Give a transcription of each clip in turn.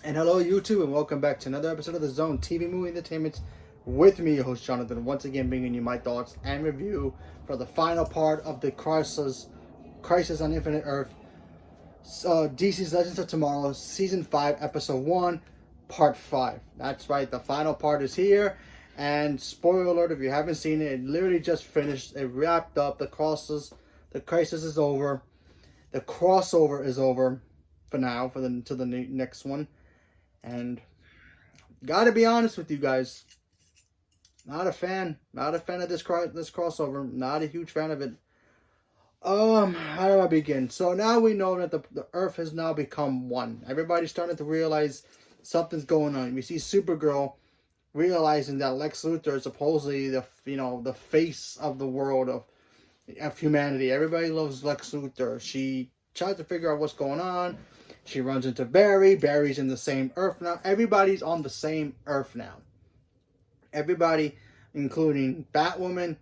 And hello, YouTube, and welcome back to another episode of the Zone TV Movie Entertainment with me, your host Jonathan. Once again, bringing you my thoughts and review for the final part of the Crisis on Infinite Earth, DC's Legends of Tomorrow, Season 5, Episode 1, Part 5. That's right, the final part is here. And spoiler alert, if you haven't seen it, it literally just finished. It wrapped up. The crisis is over. The crossover is over for now, to the next one. And gotta be honest with you guys, not a fan of this crossover. Not a huge fan of it. How do I begin? So now we know that the Earth has now become one. Everybody's starting to realize something's going on. We see Supergirl realizing that Lex Luthor is supposedly the face of the world of humanity. Everybody loves Lex Luthor. She tries to figure out what's going on. She runs into Barry. Barry's in the same Earth now. Everybody's on the same Earth now. Everybody, including Batwoman,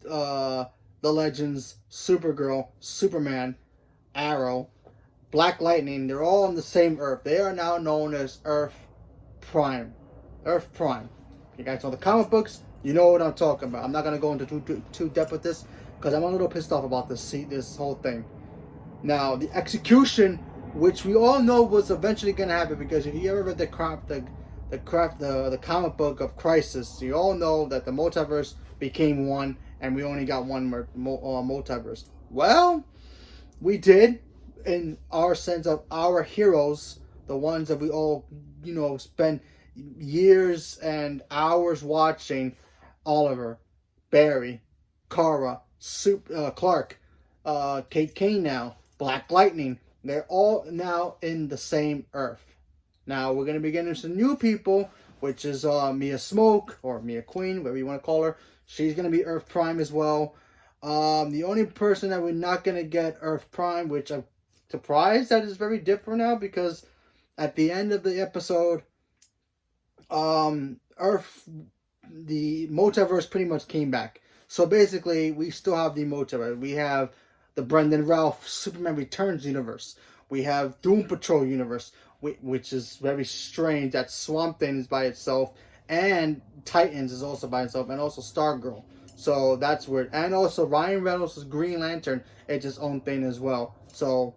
the Legends, Supergirl, Superman, Arrow, Black Lightning, they're all on the same Earth. They are now known as Earth Prime. Earth Prime. You guys know the comic books, you know what I'm talking about. I'm not going to go into too depth with this because I'm a little pissed off about this whole thing. Now, the execution, which we all know was eventually going to happen, because if you ever read the comic book of Crisis, you all know that the multiverse became one, and we only got one multiverse. Well, we did, in our sense of our heroes, the ones that we all, spend years and hours watching: Oliver, Barry, Kara, Clark, Kate Kane now, Black Lightning. They're all now in the same Earth. Now we're going to be getting some new people, which is Mia Smoke, or Mia Queen, whatever you want to call her. She's going to be Earth Prime as well. The only person that we're not going to get Earth Prime, which I'm surprised that is very different now, because at the end of the episode, the multiverse pretty much came back. So basically, we still have the multiverse. We have the Brendan Ralph Superman Returns universe. We have Doom Patrol universe, which is very strange that Swamp Thing is by itself, and Titans is also by itself, and also Stargirl. So that's weird. And also Ryan Reynolds' Green Lantern is its own thing as well. So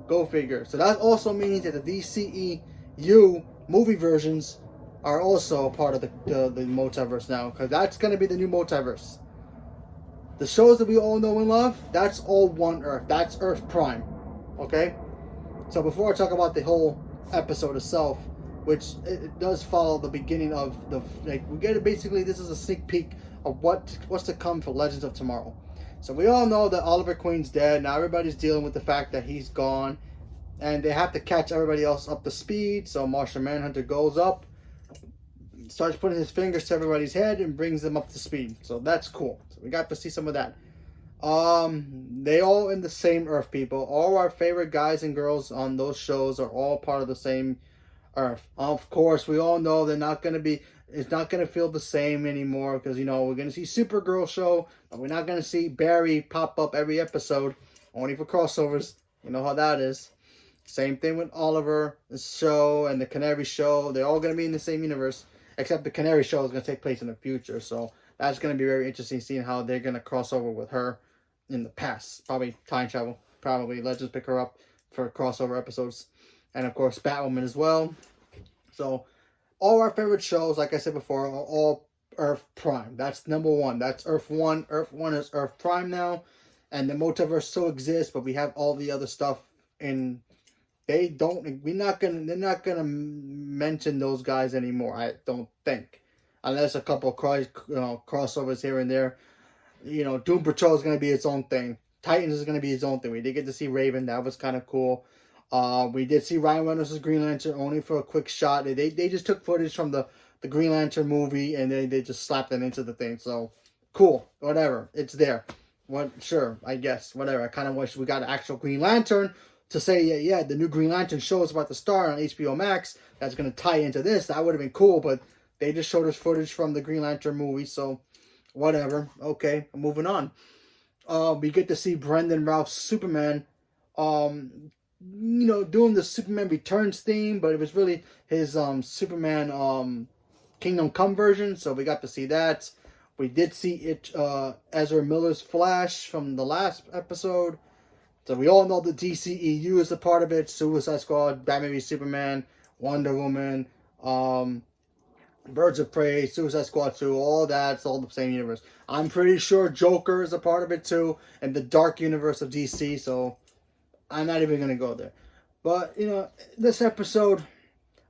go figure. So that also means that the DCEU movie versions are also a part of the multiverse now, because that's going to be the new multiverse. The shows that we all know and love, that's all one Earth. That's Earth Prime. Okay? So before I talk about the whole episode itself, which it does follow the beginning of we get it, basically this is a sneak peek of what's to come for Legends of Tomorrow. So we all know that Oliver Queen's dead. Now everybody's dealing with the fact that he's gone, and they have to catch everybody else up to speed. So Martian Manhunter goes up, starts putting his fingers to everybody's head, and brings them up to speed. So that's cool. So we got to see some of that. They all in the same Earth, people. All our favorite guys and girls on those shows are all part of the same Earth. Of course, we all know it's not going to feel the same anymore, because, we're going to see Supergirl show, but we're not going to see Barry pop up every episode, only for crossovers. You know how that is. Same thing with Oliver, the show, and the Canary show. They're all going to be in the same universe, except the Canary show is going to take place in the future. So that's going to be very interesting, seeing how they're going to cross over with her in the past. Probably time travel. Probably Legends pick her up for crossover episodes. And of course, Batwoman as well. So all our favorite shows, like I said before, are all Earth Prime. That's number one. That's Earth 1. Earth 1 is Earth Prime now. And the multiverse still exists, but we have all the other stuff in. They're not gonna mention those guys anymore, I don't think. Unless a couple crossovers here and there. Doom Patrol is gonna be its own thing. Titans is gonna be its own thing. We did get to see Raven, that was kind of cool. We did see Ryan Reynolds' Green Lantern, only for a quick shot. They just took footage from the Green Lantern movie, and they just slapped it into the thing. So cool, whatever, it's there. Sure, I guess, whatever. I kind of wish we got an actual Green Lantern to say, yeah, the new Green Lantern show is about to start on HBO Max. That's going to tie into this. That would have been cool, but they just showed us footage from the Green Lantern movie, so whatever. Okay, moving on. We get to see Brendan Routh's Superman doing the Superman Returns theme, but it was really his Superman Kingdom Come version, so we got to see that. We did see it, Ezra Miller's Flash from the last episode. So we all know the DCEU is a part of it. Suicide Squad, Batman v Superman, Wonder Woman, Birds of Prey, Suicide Squad 2, all that's all the same universe. I'm pretty sure Joker is a part of it too, and the dark universe of DC, so I'm not even going to go there. But, this episode,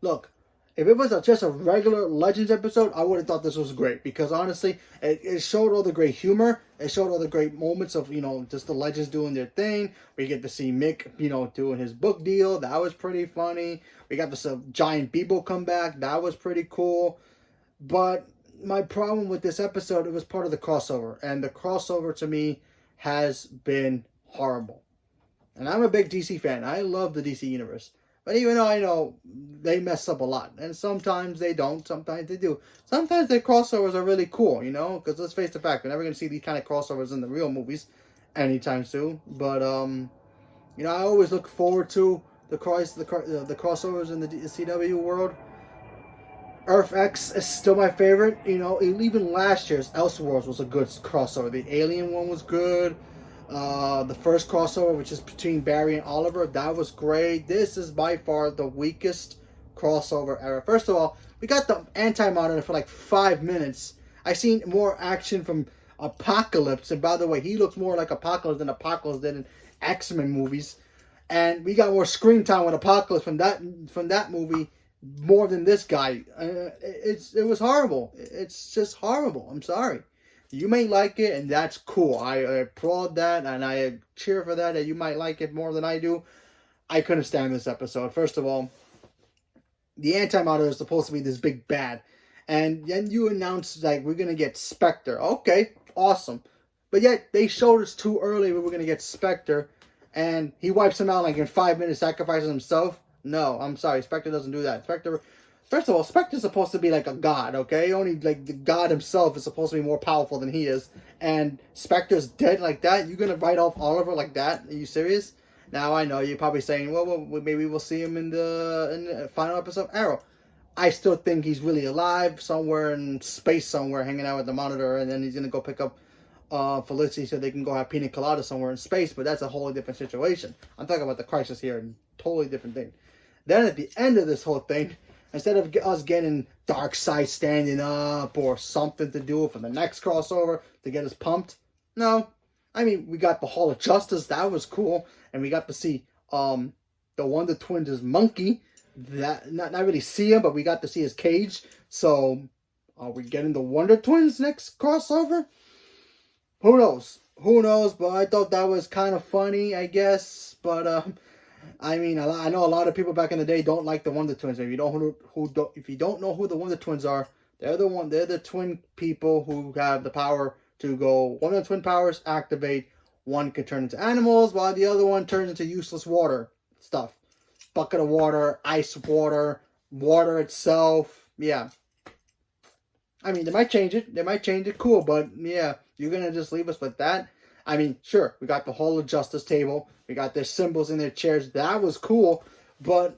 look, if it was just a regular Legends episode, I would have thought this was great. Because honestly, it showed all the great humor. It showed all the great moments of, just the Legends doing their thing. We get to see Mick, doing his book deal. That was pretty funny. We got to see Giant Bebo come back. That was pretty cool. But my problem with this episode, it was part of the crossover. And the crossover to me has been horrible. And I'm a big DC fan. I love the DC universe. But even though I know they mess up a lot. And sometimes they don't. Sometimes they do. Sometimes their crossovers are really cool, Because let's face the fact, we're never going to see these kind of crossovers in the real movies anytime soon. But, I always look forward to the crossovers in the CW world. Earth X is still my favorite. Even last year's Elseworlds was a good crossover. The Alien one was good. The first crossover, which is between Barry and Oliver, that was great. This is by far the weakest crossover ever. First of all, we got the Anti-Monitor for like 5 minutes. I seen more action from Apocalypse, and by the way, he looks more like Apocalypse than Apocalypse did in X-Men movies. And we got more screen time with Apocalypse from that movie more than this guy. It was horrible. It's just horrible. I'm sorry. You may like it, and that's cool. I applaud that, and I cheer for that you might like it more than I do. I couldn't stand this episode. First of all, the Anti-Monitor is supposed to be this big bad. And then you announced, we're going to get Spectre. Okay, awesome. But yet, they showed us too early we were going to get Spectre, and he wipes him out in 5 minutes, sacrifices himself. No, I'm sorry. Spectre doesn't do that. First of all, Spectre's supposed to be like a god, okay? Only, the god himself is supposed to be more powerful than he is. And Spectre's dead like that? You're going to write off Oliver like that? Are you serious? Now, I know you're probably saying, well, maybe we'll see him in the final episode of Arrow. I still think he's really alive, somewhere in space somewhere, hanging out with the Monitor, and then he's going to go pick up Felicity so they can go have pina colada somewhere in space, but that's a wholly different situation. I'm talking about the Crisis here, totally different thing. Then at the end of this whole thing, instead of us getting Darkseid standing up or something to do for the next crossover to get us pumped, no. I mean, we got the Hall of Justice. That was cool. And we got to see the Wonder Twins' monkey. That not really see him, but we got to see his cage. So, are we getting the Wonder Twins next crossover? Who knows? Who knows? But I thought that was kind of funny, I guess. But, I mean, I know a lot of people back in the day don't like the Wonder Twins. If you don't know who the Wonder Twins are, they're the twin people who have the power to go. One of the twin powers activate. One can turn into animals, while the other one turns into useless water stuff. Bucket of water, ice water, water itself. Yeah. I mean, they might change it. Cool, but yeah, you're gonna just leave us with that? I mean, sure, we got the Hall of Justice table. We got their symbols in their chairs. That was cool, but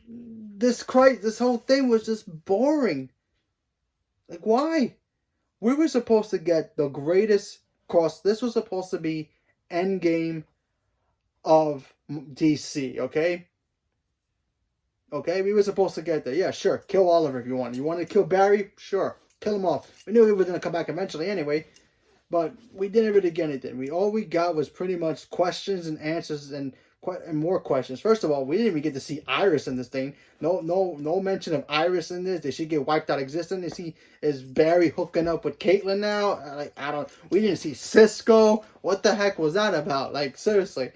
this whole thing was just boring. Like, why? We were supposed to get the greatest cross. This was supposed to be Endgame of DC, okay? Okay, we were supposed to get there. Yeah, sure, kill Oliver if you want. You want to kill Barry? Sure, kill him off. We knew he was going to come back eventually anyway. But we didn't really get anything. All we got was pretty much questions and answers and more questions. First of all, we didn't even get to see Iris in this thing. No mention of Iris in this. Did she get wiped out existence? Is Barry hooking up with Caitlyn now? We didn't see Cisco. What the heck was that about? Like, seriously.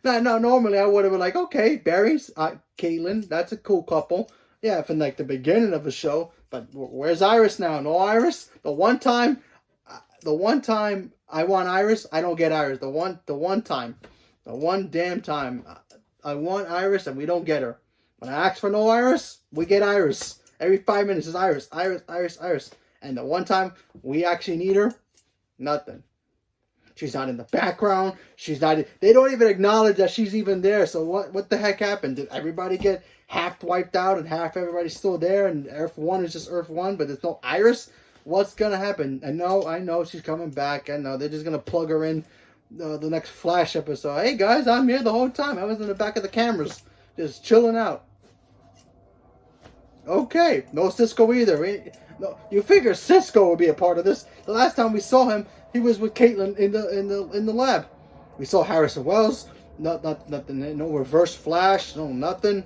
No, normally I would have been like, okay, Barry's Caitlyn, that's a cool couple. Yeah, from the beginning of the show. But where's Iris now? No Iris? The one time I want Iris, I don't get Iris. The one damn time I want Iris and we don't get her. When I ask for no Iris, we get Iris. Every 5 minutes is Iris. And the one time we actually need her, nothing. She's not in the background. She's not. They don't even acknowledge that she's even there. So what the heck happened? Did everybody get half wiped out and half everybody's still there, and Earth 1 is just Earth 1, but there's no Iris? What's gonna happen? I know she's coming back. I know they're just gonna plug her in the next Flash episode. Hey guys, I'm here the whole time. I was in the back of the cameras, just chilling out. Okay, no Cisco either. No, you figure Cisco would be a part of this. The last time we saw him, he was with Caitlin in the lab. We saw Harrison Wells. Nothing. No Reverse Flash. No nothing.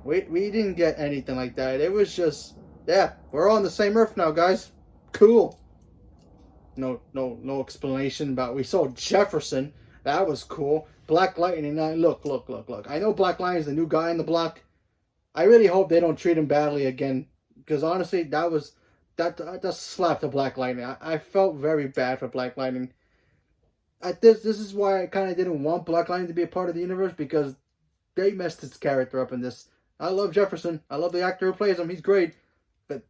We didn't get anything like that. It was just, yeah, we're on the same Earth now, guys. Cool. No explanation about. We saw Jefferson. That was cool. Black Lightning. Look. I know Black Lightning is the new guy in the block. I really hope they don't treat him badly again, because honestly, that slapped the Black Lightning. I felt very bad for Black Lightning. This is why I kind of didn't want Black Lightning to be a part of the universe, because they messed his character up in this. I love Jefferson. I love the actor who plays him. He's great. But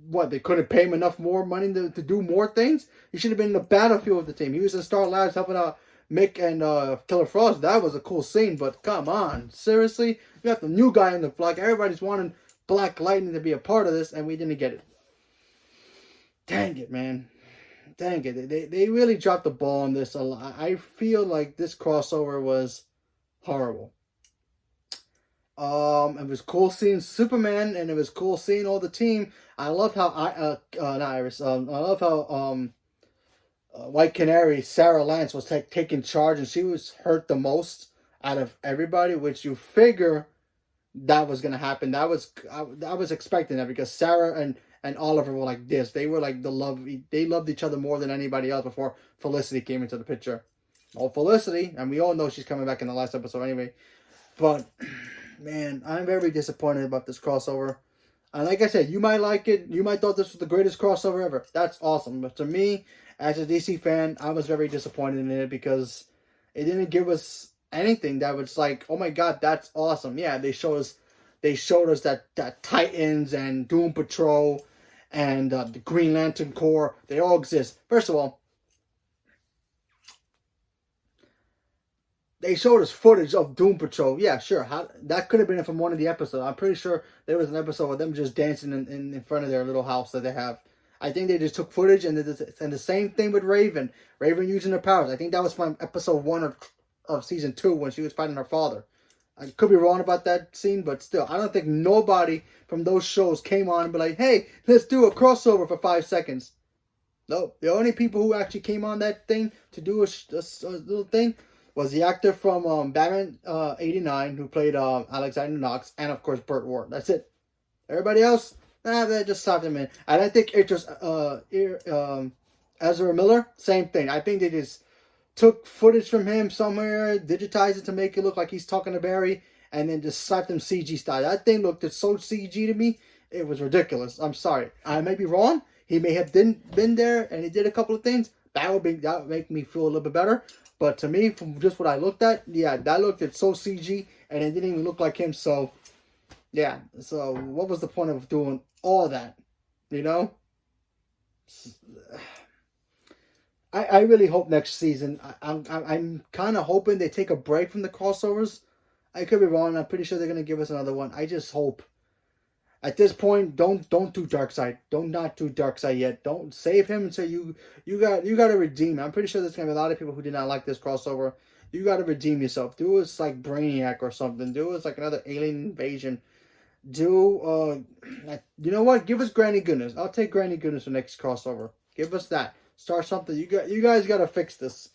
what, they couldn't pay him enough more money to do more things? He should have been in the battlefield with the team. He was in Star Labs helping out Mick and Killer Frost. That was a cool scene, but come on. Seriously? You got the new guy in the block. Everybody's wanting Black Lightning to be a part of this, and we didn't get it. Dang it, man. Dang it. They really dropped the ball on this a lot. I feel like this crossover was horrible. It was cool seeing Superman, and it was cool seeing all the team. I love how not Iris. I love how White Canary, Sarah Lance, was taking charge, and she was hurt the most out of everybody, which you figure that was gonna happen. I was expecting that, because Sarah and Oliver were like this. They were like they loved each other more than anybody else before Felicity came into the picture. Oh, Felicity, and we all know she's coming back in the last episode anyway. But man, I'm very disappointed about this crossover. And like I said, you might like it. You might thought this was the greatest crossover ever. That's awesome. But to me, as a DC fan, I was very disappointed in it, because it didn't give us anything that was like, oh my god, that's awesome. Yeah, they showed us that Titans and Doom Patrol and the Green Lantern Corps, they all exist. First of all, they showed us footage of Doom Patrol. Yeah, sure. That could have been from one of the episodes. I'm pretty sure there was an episode of them just dancing in front of their little house that they have. I think they just took footage, and the same thing with Raven. Raven using her powers. I think that was from episode 1 of season 2 when she was fighting her father. I could be wrong about that scene, but still, I don't think nobody from those shows came on and be like, hey, let's do a crossover for 5 seconds. No, the only people who actually came on that thing to do a little thing was the actor from Batman 89 who played Alexander Knox, and of course Burt Ward. That's it. Everybody else, they just stopped him in. And I think it just Ezra Miller, same thing. I think they just took footage from him somewhere, digitized it to make it look like he's talking to Barry, and then just slapped him CG style. That thing looked so CG to me, it was ridiculous. I'm sorry. I may be wrong. He may have been there and he did a couple of things. That would make me feel a little bit better. But to me, from just what I looked at, yeah, that looked so CG, and it didn't even look like him. So, yeah. So, what was the point of doing all that? You know? I really hope next season. I'm kind of hoping they take a break from the crossovers. I could be wrong. I'm pretty sure they're gonna give us another one. I just hope. At this point, don't do Darkseid. Don't not do Darkseid yet. Don't save him until you got to redeem. I'm pretty sure there's gonna be a lot of people who did not like this crossover. You got to redeem yourself. Do us like Brainiac or something. Do us like another alien invasion. Do you know what? Give us Granny Goodness. I'll take Granny Goodness for next crossover. Give us that. Start something. You guys got to fix this.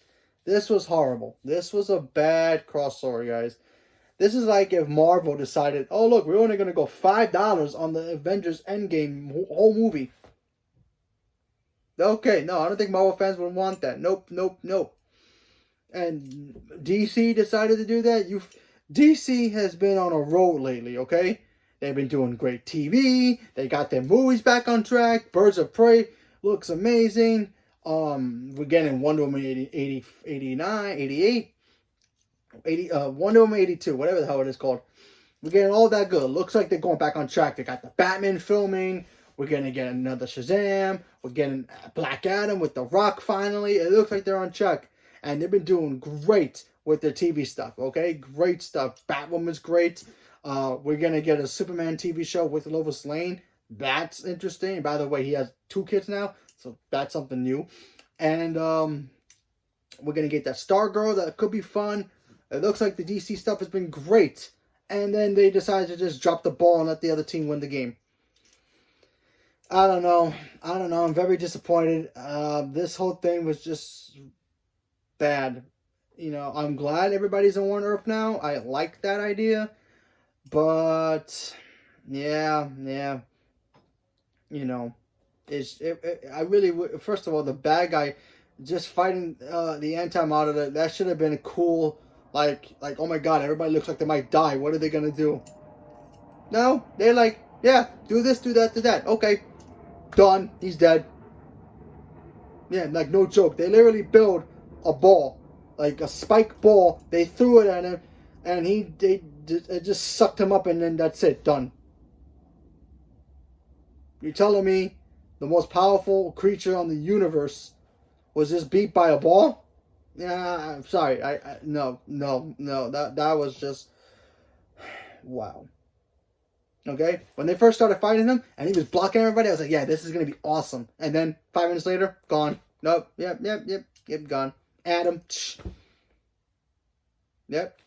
This was horrible. This was a bad crossover, guys. This is like if Marvel decided, oh look, we're only gonna go $5 on the Avengers Endgame whole movie. Okay, no, I don't think Marvel fans would want that. Nope. And DC decided to do that. DC has been on a roll lately. Okay, they've been doing great TV. They got their movies back on track. Birds of Prey looks amazing. We're getting Wonder Woman 89, 88. Wonder Woman 82, whatever the hell it is called. We're getting all that good. Looks like they're going back on track. They got the Batman filming. We're going to get another Shazam. We're getting Black Adam with The Rock finally. It looks like they're on track. And they've been doing great with their TV stuff, okay? Great stuff. Batwoman's great. We're going to get a Superman TV show with Lois Lane. That's interesting. By the way, he has 2 kids now, so that's something new. And we're going to get that Stargirl. That could be fun. It looks like the DC stuff has been great. And then they decided to just drop the ball and let the other team win the game. I don't know. I'm very disappointed. This whole thing was just bad. You know, I'm glad everybody's on one Earth now. I like that idea. But, yeah. You know, I really would. First of all, the bad guy just fighting the Anti-Monitor, that should have been a cool, like, oh my god, everybody looks like they might die. What are they going to do? No, they're like, yeah, do this, do that, do that. Okay, done. He's dead. Yeah, like, no joke. They literally built a ball, like a spike ball. They threw it at him, and it just sucked him up, and then that's it. Done. You're telling me the most powerful creature on the universe was just beat by a ball? Yeah, I'm sorry. No. That was just, wow. Okay? When they first started fighting him, and he was blocking everybody, I was like, yeah, this is going to be awesome. And then 5 minutes later, gone. Nope. Yep, gone. Adam. Yep.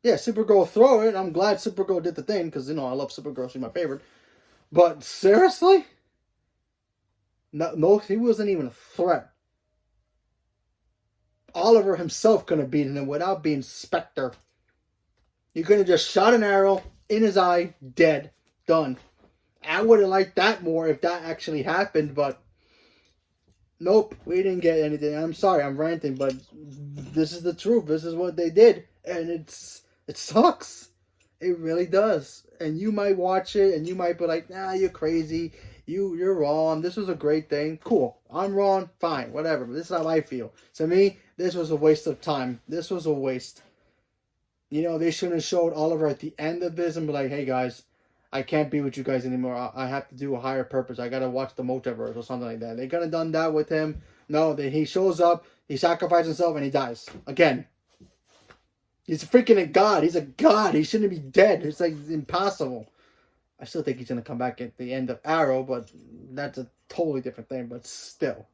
Yeah, Supergirl throw it. I'm glad Supergirl did the thing, because, you know, I love Supergirl. She's my favorite. But seriously? No, he wasn't even a threat. Oliver himself could have beaten him without being Spectre. You could have just shot an arrow in his eye, dead, done. I would have liked that more if that actually happened, but nope, we didn't get anything. I'm sorry, I'm ranting, but this is the truth. This is what they did, and it sucks. It really does. And you might watch it, and you might be like, nah, you're crazy. You're wrong. This was a great thing. Cool. I'm wrong. Fine. Whatever. But this is how I feel. To me, this was a waste of time. This was a waste. You know, they shouldn't have showed Oliver at the end of this and be like, hey, guys, I can't be with you guys anymore. I have to do a higher purpose. I got to watch the multiverse or something like that. They could have done that with him. No, he shows up, he sacrifices himself, and he dies. Again. He's freaking a god. He's a god. He shouldn't be dead. It's like impossible. I still think he's going to come back at the end of Arrow, but that's a totally different thing, but still.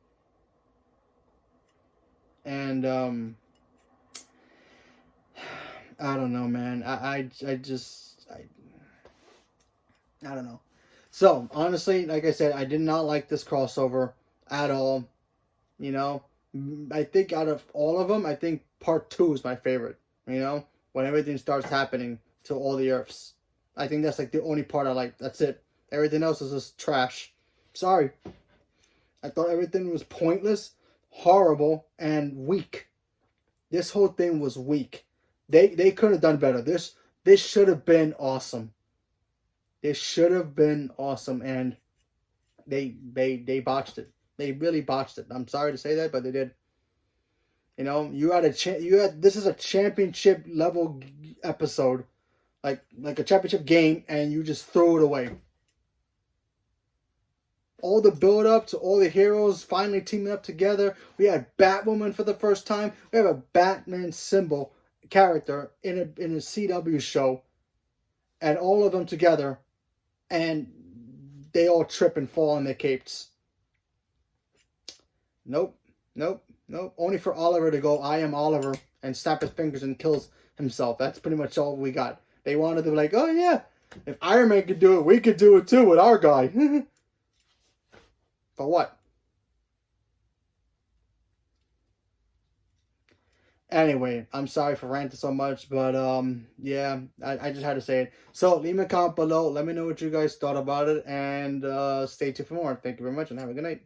And, I don't know, man. I don't know. So, honestly, like I said, I did not like this crossover at all. You know, I think out of all of them, I think part 2 is my favorite. You know, when everything starts happening to all the Earths. I think that's like the only part I like. That's it. Everything else is just trash. Sorry. I thought everything was pointless, horrible, and weak. This whole thing was weak. They could have done better. This should have been awesome. This should have been awesome, and they botched it. They really botched it. I'm sorry to say that, but they did. You know, this is a championship level episode, like a championship game, and you just throw it away. All the build up to all the heroes finally teaming up together. We had Batwoman for the first time. We have a Batman symbol character in a CW show, and all of them together, and they all trip and fall on their capes. Nope. Only for Oliver to go, I am Oliver, and snap his fingers and kills himself. That's pretty much all we got. They wanted to be like, oh yeah, if Iron Man could do it, we could do it too with our guy. For what? Anyway, I'm sorry for ranting so much, but yeah, I just had to say it. So leave me a comment below. Let me know what you guys thought about it, and stay tuned for more. Thank you very much, and have a good night.